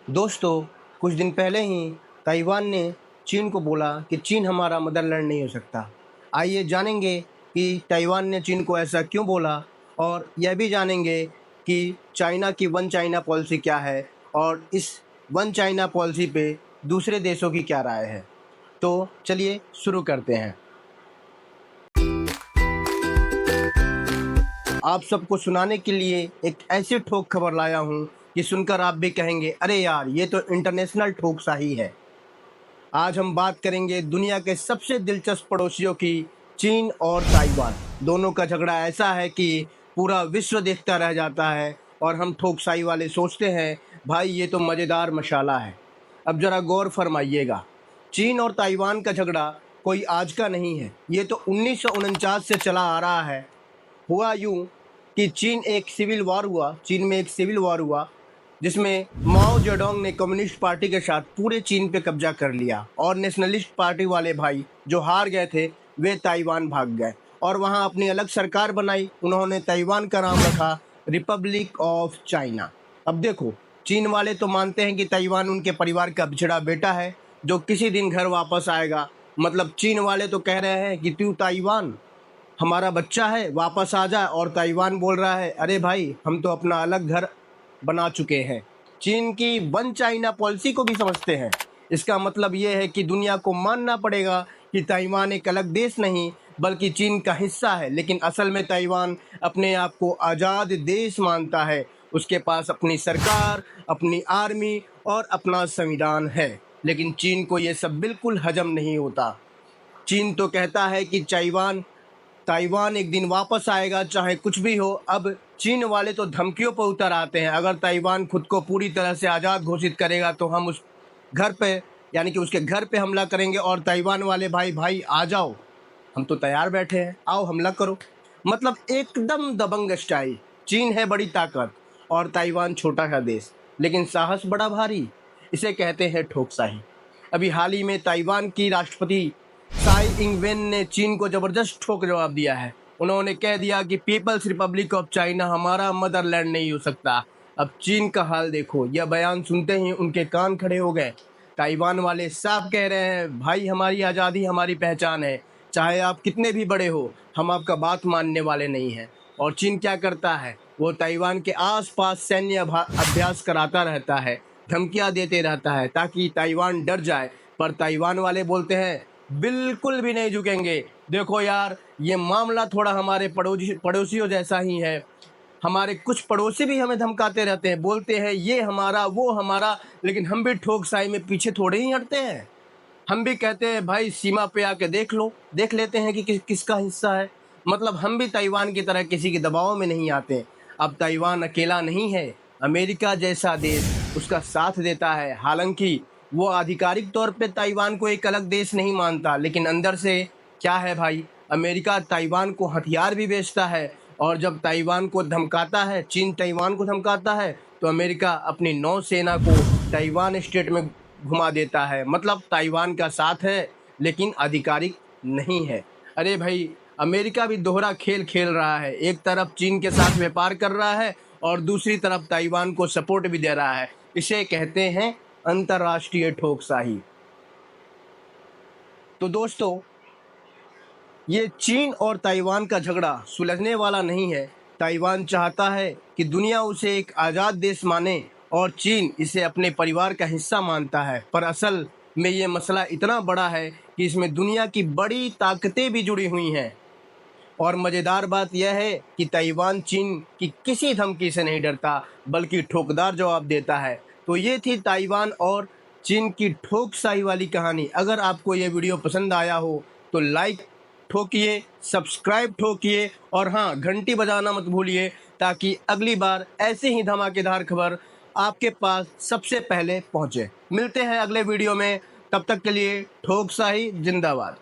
दोस्तों, कुछ दिन पहले ही ताइवान ने चीन को बोला कि चीन हमारा मदरलैंड नहीं हो सकता। आइए जानेंगे कि ताइवान ने चीन को ऐसा क्यों बोला और यह भी जानेंगे कि चाइना की वन चाइना पॉलिसी क्या है और इस वन चाइना पॉलिसी पे दूसरे देशों की क्या राय है। तो चलिए शुरू करते हैं। आप सबको सुनाने के लिए एक ऐसी ठोक खबर लाया हूँ कि सुनकर आप भी कहेंगे, अरे यार, ये तो इंटरनेशनल ठोक सा ही है। आज हम बात करेंगे दुनिया के सबसे दिलचस्प पड़ोसियों की, चीन और ताइवान। दोनों का झगड़ा ऐसा है कि पूरा विश्व देखता रह जाता है और हम ठोकसाई वाले सोचते हैं, भाई ये तो मज़ेदार मशाला है। अब ज़रा गौर फरमाइएगा, चीन और ताइवान का झगड़ा कोई आज का नहीं है, ये तो 1949 से चला आ रहा है। हुआ यूं कि चीन में एक सिविल वॉर हुआ जिसमें माओ जेडोंग ने कम्युनिस्ट पार्टी के साथ पूरे चीन पे कब्जा कर लिया और नेशनलिस्ट पार्टी वाले भाई जो हार गए थे वे ताइवान भाग गए और वहाँ अपनी अलग सरकार बनाई। उन्होंने ताइवान का नाम रखा रिपब्लिक ऑफ चाइना। अब देखो, चीन वाले तो मानते हैं कि ताइवान उनके परिवार का बिछड़ा बेटा है जो किसी दिन घर वापस आएगा। मतलब चीन वाले तो कह रहे हैं कि तू ताइवान हमारा बच्चा है, वापस आ जा, और ताइवान बोल रहा है, अरे भाई हम तो अपना अलग घर बना चुके हैं। चीन की वन चाइना पॉलिसी को भी समझते हैं। इसका मतलब ये है कि दुनिया को मानना पड़ेगा कि ताइवान एक अलग देश नहीं बल्कि चीन का हिस्सा है, लेकिन असल में ताइवान अपने आप को आज़ाद देश मानता है। उसके पास अपनी सरकार, अपनी आर्मी और अपना संविधान है, लेकिन चीन को ये सब बिल्कुल हजम नहीं होता। चीन तो कहता है कि ताइवान एक दिन वापस आएगा चाहे कुछ भी हो। अब चीन वाले तो धमकियों पर उतर आते हैं, अगर ताइवान खुद को पूरी तरह से आज़ाद घोषित करेगा तो हम उस घर पे, यानी कि उसके घर पे हमला करेंगे। और ताइवान वाले भाई भाई आ जाओ, हम तो तैयार बैठे हैं, आओ हमला करो। मतलब एकदम दबंग स्टाइल। चीन है बड़ी ताकत और ताइवान छोटा सा देश, लेकिन साहस बड़ा भारी। इसे कहते हैं ठोकसाही। अभी हाल ही में ताइवान की राष्ट्रपति साई इंगवेन ने चीन को जबरदस्त ठोक जवाब दिया है। उन्होंने कह दिया कि पीपल्स रिपब्लिक ऑफ चाइना हमारा मदरलैंड नहीं हो सकता। अब चीन का हाल देखो, यह बयान सुनते ही उनके कान खड़े हो गए। ताइवान वाले साफ कह रहे हैं, भाई हमारी आज़ादी हमारी पहचान है, चाहे आप कितने भी बड़े हो, हम आपका बात मानने वाले नहीं हैं। और चीन क्या करता है, वो ताइवान के आसपास सैन्य अभ्यास कराता रहता है, धमकियां देते रहता है ताकि ताइवान डर जाए। पर ताइवान वाले बोलते हैं, बिल्कुल भी नहीं झुकेंगे। देखो यार, ये मामला थोड़ा हमारे पड़ोसियों जैसा ही है। हमारे कुछ पड़ोसी भी हमें धमकाते रहते हैं, बोलते हैं ये हमारा वो हमारा, लेकिन हम भी ठोकसाई में पीछे थोड़े ही हटते हैं। हम भी कहते हैं, भाई सीमा पे आके देख लो, देख लेते हैं कि किसका हिस्सा है। मतलब हम भी ताइवान की तरह किसी के दबाव में नहीं आते। अब ताइवान अकेला नहीं है, अमेरिका जैसा देश उसका साथ देता है। हालांकि वो आधिकारिक तौर पे ताइवान को एक अलग देश नहीं मानता, लेकिन अंदर से क्या है भाई, अमेरिका ताइवान को हथियार भी बेचता है। और जब ताइवान को धमकाता है, चीन ताइवान को धमकाता है, तो अमेरिका अपनी नौसेना को ताइवान स्टेट में घुमा देता है। मतलब ताइवान का साथ है लेकिन आधिकारिक नहीं है। अरे भाई, अमेरिका भी दोहरा खेल खेल रहा है। एक तरफ चीन के साथ व्यापार कर रहा है और दूसरी तरफ ताइवान को सपोर्ट भी दे रहा है। इसे कहते हैं अंतर्राष्ट्रीय ठोकसाही। तो दोस्तों, ये चीन और ताइवान का झगड़ा सुलझने वाला नहीं है। ताइवान चाहता है कि दुनिया उसे एक आज़ाद देश माने और चीन इसे अपने परिवार का हिस्सा मानता है। पर असल में ये मसला इतना बड़ा है कि इसमें दुनिया की बड़ी ताकतें भी जुड़ी हुई हैं। और मज़ेदार बात यह है कि ताइवान चीन की किसी धमकी से नहीं डरता बल्कि ठोकदार जवाब देता है। तो ये थी ताइवान और चीन की ठोकसाई वाली कहानी। अगर आपको ये वीडियो पसंद आया हो तो लाइक ठोकिए, सब्सक्राइब ठोकिए और हाँ, घंटी बजाना मत भूलिए ताकि अगली बार ऐसे ही धमाकेदार खबर आपके पास सबसे पहले पहुँचे। मिलते हैं अगले वीडियो में, तब तक के लिए ठोकसाई जिंदाबाद।